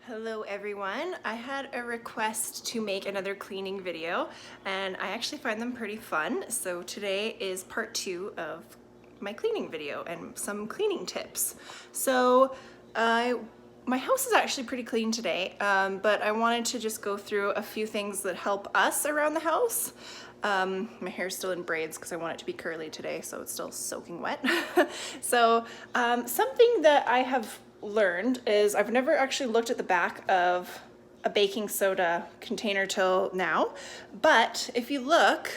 Hello everyone. I had a request to make another cleaning video and I actually find them pretty fun. So today is part 2 of my cleaning video and some cleaning tips. So my house is actually pretty clean today, but I wanted to just go through a few things that help us around the house. My hair's still in braids because I want it to be curly today, so it's still soaking wet. So something that I have learned is I've never actually looked at the back of a baking soda container till now, but if you look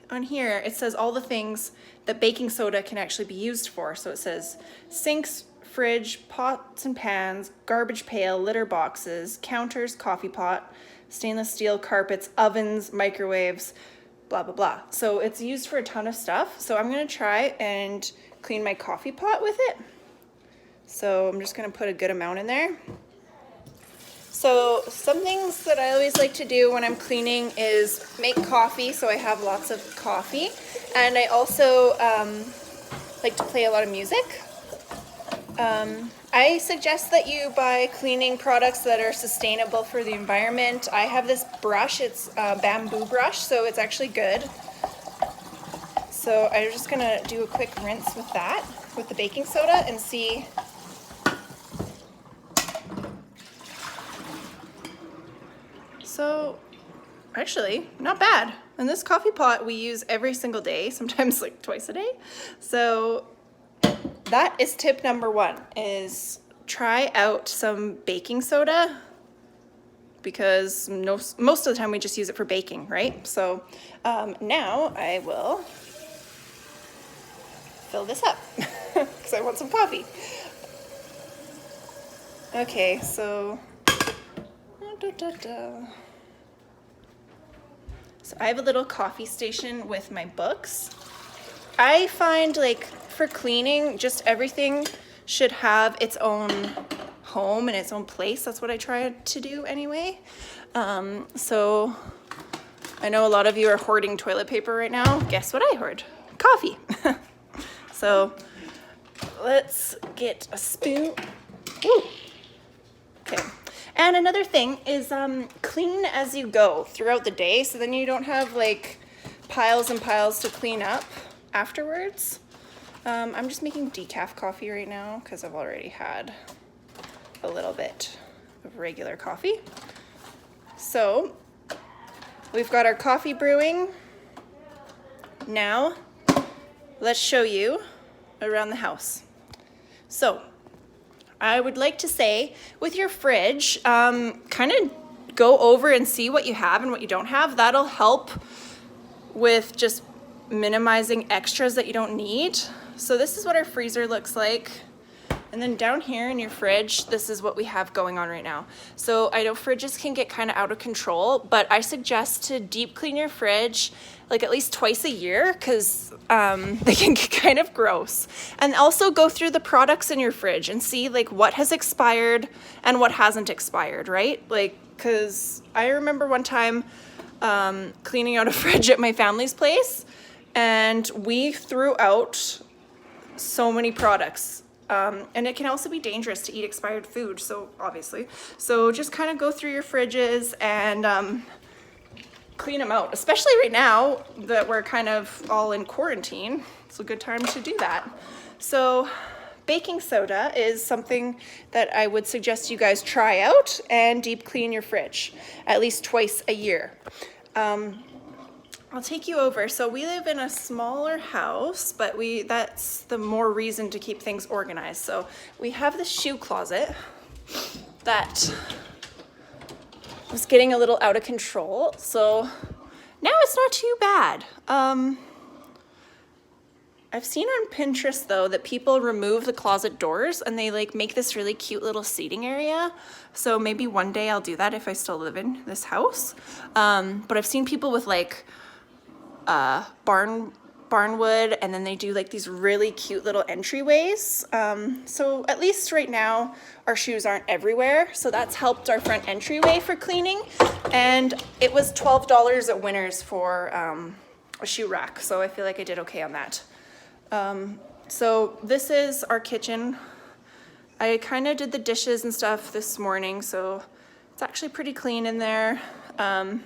on here, it says all the things that baking soda can actually be used for. So it says sinks, fridge, pots and pans, garbage pail, litter boxes, counters, coffee pot, stainless steel carpets, ovens, microwaves, blah, blah, blah. So it's used for a ton of stuff. So I'm gonna try and clean my coffee pot with it. So I'm just gonna put a good amount in there. So some things that I always like to do when I'm cleaning is make coffee, so I have lots of coffee. And I also like to play a lot of music. I suggest that you buy cleaning products that are sustainable for the environment. I have this brush, it's a bamboo brush, so it's actually good. So I'm just gonna do a quick rinse with that, with the baking soda, and see. So actually, not bad. And this coffee pot we use every single day, sometimes like twice a day. So that is tip number 1, is try out some baking soda, because most of the time we just use it for baking, right? So now I will fill this up because I want some coffee. Okay, so so I have a little coffee station with my books. I find, like, for cleaning, just everything should have its own home and its own place. That's what I try to do anyway. So I know a lot of you are hoarding toilet paper right now. Guess what I hoard? Coffee. So let's get a spoon. Ooh. Okay. And another thing is clean as you go throughout the day, so then you don't have like piles and piles to clean up afterwards. I'm just making decaf coffee right now because I've already had a little bit of regular coffee. So we've got our coffee brewing. Now let's show you around the house. So I would like to say, with your fridge, kind of go over and see what you have and what you don't have. That'll help with just minimizing extras that you don't need. So this is what our freezer looks like. And then down here in your fridge, this is what we have going on right now. So I know fridges can get kind of out of control, but I suggest to deep clean your fridge like at least twice a year, because they can get kind of gross. And also go through the products in your fridge and see like what has expired and what hasn't expired, right? Like, because I remember one time cleaning out a fridge at my family's place, and we threw out so many products. And it can also be dangerous to eat expired food, so obviously. So just kind of go through your fridges and clean them out, especially right now that we're kind of all in quarantine. It's a good time to do that. So baking soda is something that I would suggest you guys try out and deep clean your fridge at least twice a year. I'll take you over. So we live in a smaller house, but that's the more reason to keep things organized. So we have this shoe closet that was getting a little out of control. So now it's not too bad. I've seen on Pinterest though that people remove the closet doors and they like make this really cute little seating area. So maybe one day I'll do that if I still live in this house. But I've seen people with like barnwood, and then they do like these really cute little entryways. So at least right now our shoes aren't everywhere, so that's helped our front entryway for cleaning. And it was $12 at Winners for a shoe rack, so I feel like I did okay on that. So this is our kitchen. I kind of did the dishes and stuff this morning, so It's actually pretty clean in there. And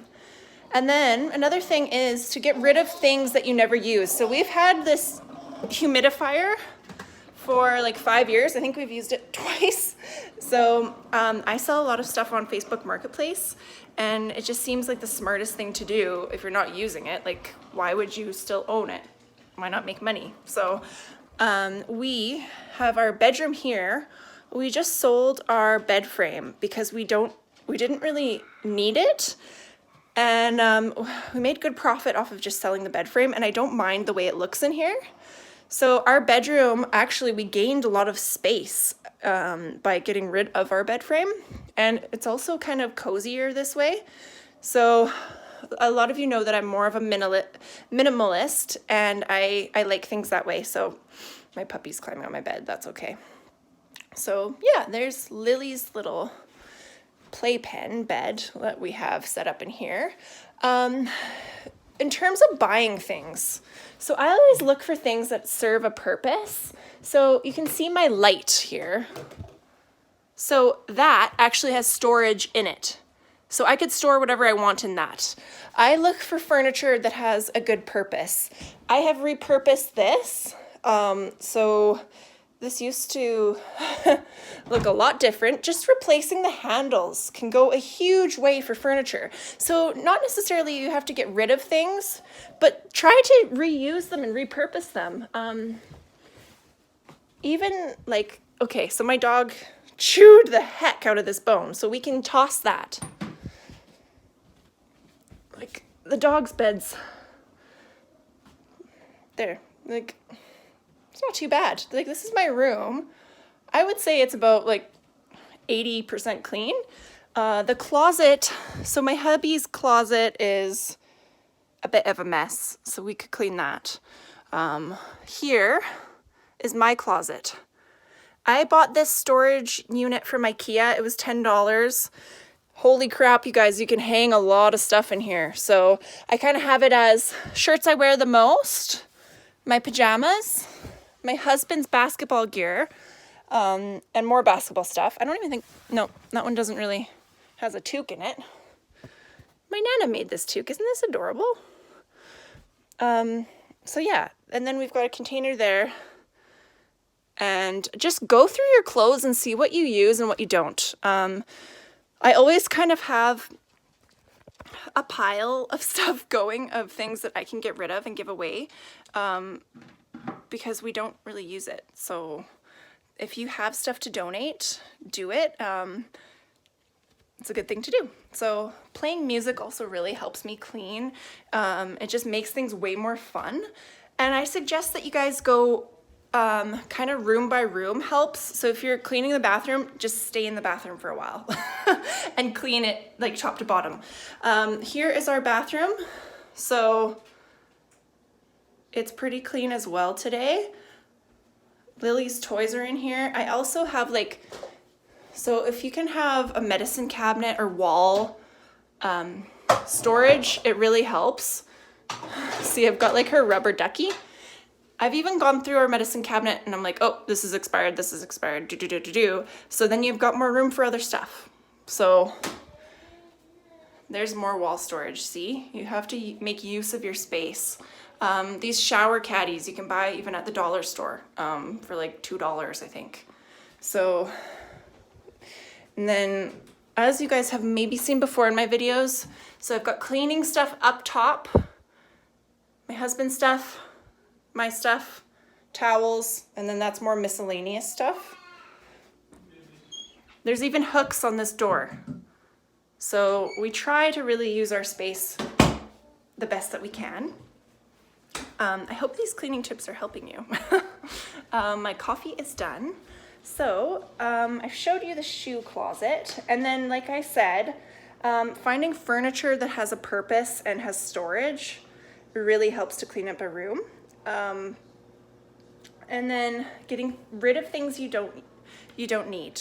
then another thing is to get rid of things that you never use. So we've had this humidifier for like 5 years. I think we've used it twice. So I sell a lot of stuff on Facebook Marketplace, and it just seems like the smartest thing to do if you're not using it. Like, why would you still own it? Why not make money? So we have our bedroom here. We just sold our bed frame because we didn't really need it. And we made good profit off of just selling the bed frame, and I don't mind the way it looks in here. So our bedroom, actually, we gained a lot of space by getting rid of our bed frame, and it's also kind of cozier this way. So a lot of you know that I'm more of a minimalist, and I like things that way. So my puppy's climbing on my bed, that's okay. So yeah, there's Lily's little playpen bed that we have set up in here. In terms of buying things, so I always look for things that serve a purpose. So you can see my light here. So that actually has storage in it. So I could store whatever I want in that. I look for furniture that has a good purpose. I have repurposed this. So this used to look a lot different. Just replacing the handles can go a huge way for furniture. So not necessarily you have to get rid of things, but try to reuse them and repurpose them. Even like, okay, so my dog chewed the heck out of this bone, so we can toss that. Like the dog's bed's there, like, it's not too bad. Like, this is my room. I would say it's about like 80% clean. The closet, so my hubby's closet is a bit of a mess, so we could clean that. Here is my closet. I bought this storage unit from IKEA. It was $10. Holy crap, you guys, you can hang a lot of stuff in here. So I kind of have it as shirts I wear the most, my pajamas, my husband's basketball gear, and more basketball stuff. I don't even think, no, that one doesn't really, has a toque in it. My Nana made this toque. Isn't this adorable? So yeah, and then we've got a container there. And just go through your clothes and see what you use and what you don't. I always kind of have a pile of stuff going, of things that I can get rid of and give away, because we don't really use it. So if you have stuff to donate, do it. It's a good thing to do. So playing music also really helps me clean. It just makes things way more fun. And I suggest that you guys go kind of room by room helps. So if you're cleaning the bathroom, just stay in the bathroom for a while and clean it like top to bottom. Here is our bathroom. So it's pretty clean as well today. Lily's toys are in here. I also have like, so if you can have a medicine cabinet or wall storage, it really helps. See, I've got like her rubber ducky. I've even gone through our medicine cabinet and I'm like, oh, this is expired, do. So then you've got more room for other stuff. So there's more wall storage, see? You have to make use of your space. These shower caddies you can buy even at the dollar store for like $2, I think. So, and then as you guys have maybe seen before in my videos, so I've got cleaning stuff up top, my husband's stuff, my stuff, towels, and then that's more miscellaneous stuff. There's even hooks on this door. So we try to really use our space the best that we can. I hope these cleaning tips are helping you. My coffee is done. So I showed you the shoe closet, and then like I said, finding furniture that has a purpose and has storage really helps to clean up a room. And then getting rid of things you don't need.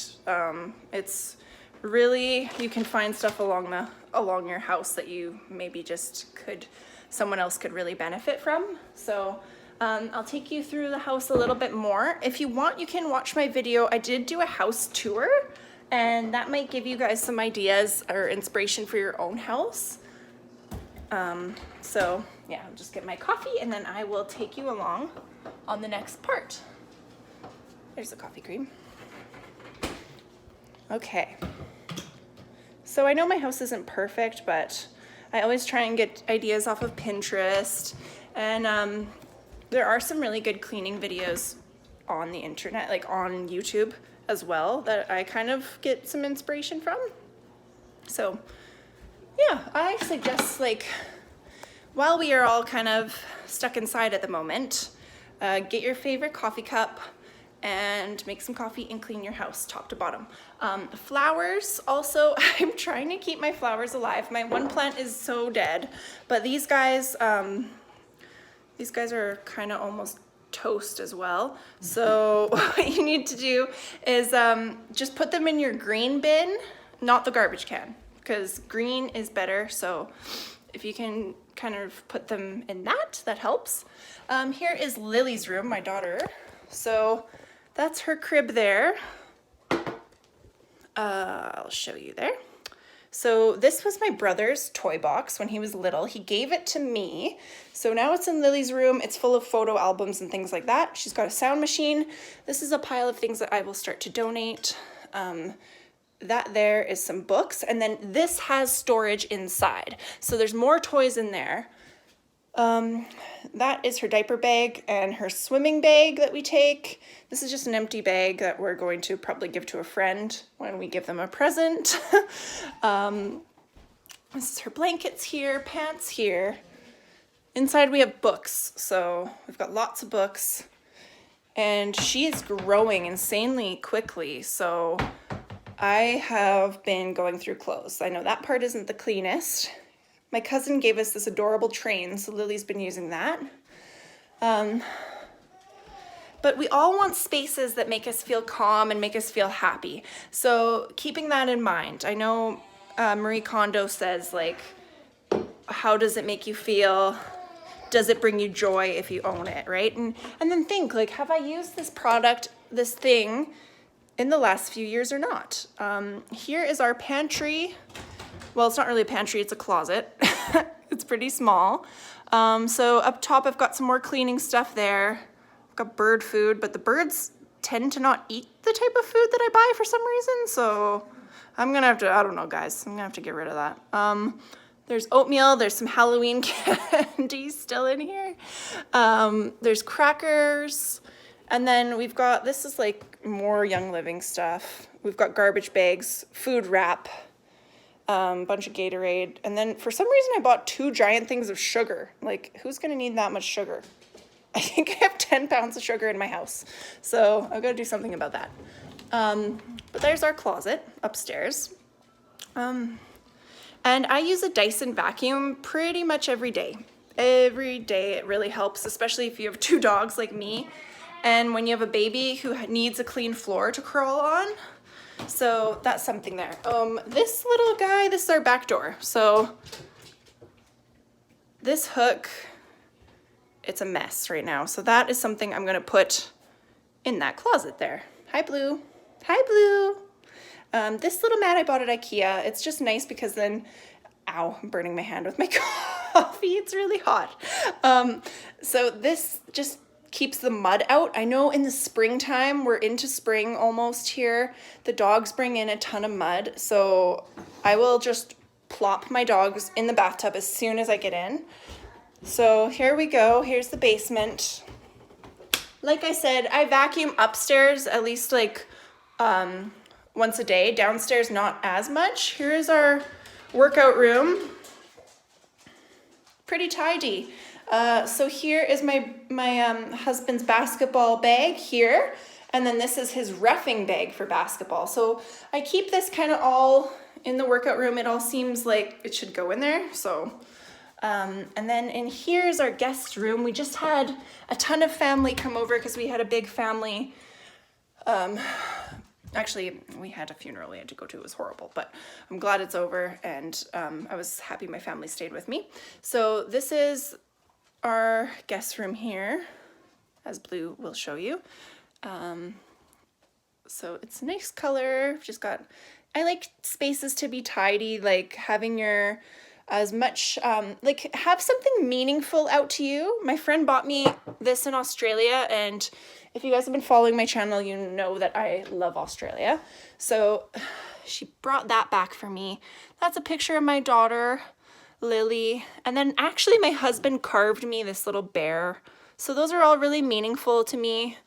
It's really, you can find stuff along your house that you maybe just someone else could really benefit from. So I'll take you through the house a little bit more. If you want, you can watch my video. I did do a house tour, and that might give you guys some ideas or inspiration for your own house. So yeah, I'll just get my coffee and then I will take you along on the next part. There's the coffee cream. Okay. So I know my house isn't perfect, but I always try and get ideas off of Pinterest, and there are some really good cleaning videos on the internet, like on YouTube as well, that I kind of get some inspiration from. So yeah, I suggest, like, while we are all kind of stuck inside at the moment, get your favorite coffee cup and make some coffee and clean your house top to bottom. Flowers also, I'm trying to keep my flowers alive. My one plant is so dead, but these guys are kind of almost toast as well. So what you need to do is just put them in your green bin, not the garbage can, because green is better. So if you can kind of put them in that, that helps. Here is Lily's room, my daughter. So that's her crib there. I'll show you there. So this was my brother's toy box when he was little. He gave it to me. So now it's in Lily's room. It's full of photo albums and things like that. She's got a sound machine. This is a pile of things that I will start to donate. That there is some books, and then this has storage inside. So there's more toys in there. That is her diaper bag and her swimming bag that we take. This is just an empty bag that we're going to probably give to a friend when we give them a present. This is her blankets here, pants here. Inside we have books, so we've got lots of books. And she is growing insanely quickly, so I have been going through clothes. I know that part isn't the cleanest. My cousin gave us this adorable train, so Lily's been using that. But we all want spaces that make us feel calm and make us feel happy. So keeping that in mind, I know Marie Kondo says, like, how does it make you feel? Does it bring you joy if you own it, right? And then think, like, have I used this product, this thing, in the last few years or not? Here is our pantry. Well, it's not really a pantry, it's a closet. It's pretty small. So up top, I've got some more cleaning stuff there. I've got bird food, but the birds tend to not eat the type of food that I buy for some reason. So I'm gonna have to, I don't know, guys, I'm gonna have to get rid of that. There's oatmeal, there's some Halloween candy still in here. There's crackers. And then we've got, this is like more Young Living stuff. We've got garbage bags, food wrap, bunch of Gatorade. And then for some reason I bought 2 giant things of sugar. Like, who's gonna need that much sugar? I think I have 10 pounds of sugar in my house. So I've gotta do something about that. But there's our closet upstairs. And I use a Dyson vacuum pretty much every day. Every day it really helps, especially if you have 2 dogs like me. And when you have a baby who needs a clean floor to crawl on. So that's something there. This little guy, this is our back door. So this hook, it's a mess right now. So that is something I'm gonna put in that closet there. Hi, Blue. Hi, Blue. This little mat I bought at IKEA. It's just nice because then, ow, I'm burning my hand with my coffee. It's really hot. So this just keeps the mud out. I know in the springtime, we're into spring almost here, the dogs bring in a ton of mud. So I will just plop my dogs in the bathtub as soon as I get in. So here we go. Here's the basement. Like I said, I vacuum upstairs at least like once a day. Downstairs, not as much. Here's our workout room. Pretty tidy. So here is my husband's basketball bag here. And then this is his reffing bag for basketball. So I keep this kind of all in the workout room. It all seems like it should go in there. So, and then in here is our guest room. We just had a ton of family come over because we had a big family. Actually, we had a funeral we had to go to. It was horrible, but I'm glad it's over, and I was happy my family stayed with me. So this is our guest room here, as Blue will show you. So it's a nice color. Just got, I like spaces to be tidy, like having your as much, like have something meaningful out to you. My friend bought me this in Australia, and if you guys have been following my channel, you know that I love Australia. So she brought that back for me. That's a picture of my daughter, Lily. And then actually my husband carved me this little bear. So those are all really meaningful to me.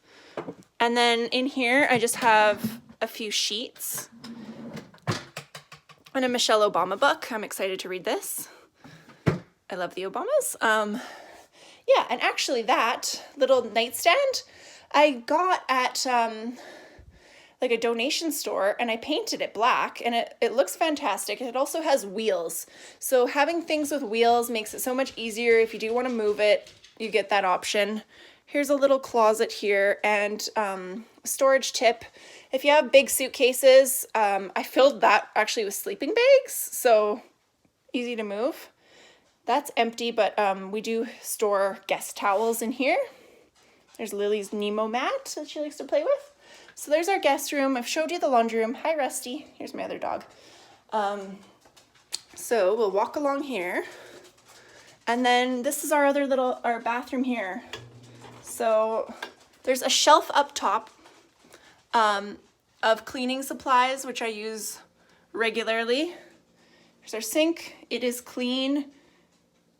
And then in here, I just have a few sheets and a Michelle Obama book. I'm excited to read this. I love the Obamas. Yeah, and actually that little nightstand I got at like a donation store, and I painted it black, and it looks fantastic. It also has wheels. So having things with wheels makes it so much easier. If you do want to move it, you get that option. Here's a little closet here, and storage tip. If you have big suitcases, I filled that actually with sleeping bags, so easy to move. That's empty, but we do store guest towels in here. There's Lily's Nemo mat that she likes to play with. So there's our guest room. I've showed you the laundry room. Hi, Rusty. Here's my other dog. So we'll walk along here. And then this is our bathroom here. So there's a shelf up top of cleaning supplies, which I use regularly. There's our sink. It is clean.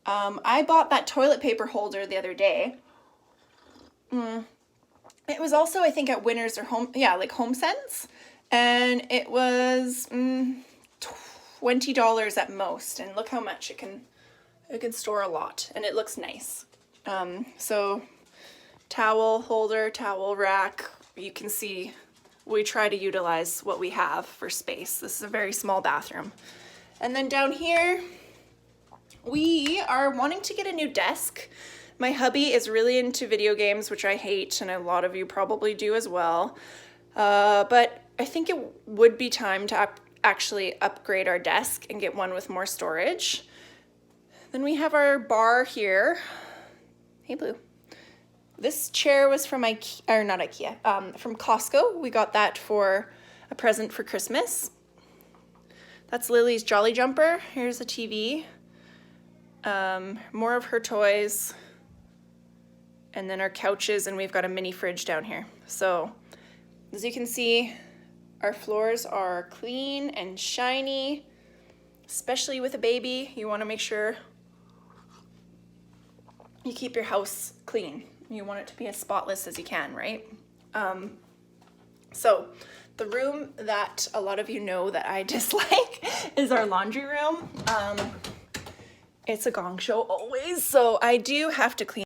I bought that toilet paper holder the other day. It was also, I think, at Winners or Home Sense, and it was $20 at most. And look how much it can store a lot, and it looks nice. So towel holder, towel rack. You can see we try to utilize what we have for space. This is a very small bathroom. And then down here, we are wanting to get a new desk. My hubby is really into video games, which I hate, and a lot of you probably do as well. But I think it would be time to actually upgrade our desk and get one with more storage. Then we have our bar here. Hey, Blue. This chair was from from Costco. We got that for a present for Christmas. That's Lily's Jolly Jumper. Here's a TV. More of her toys. And then our couches, and we've got a mini fridge down here. So as you can see, our floors are clean and shiny, especially with a baby. You want to make sure you keep your house clean. You want it to be as spotless as you can, right? So the room that a lot of you know that I dislike is our laundry room. It's a gong show always, so I do have to clean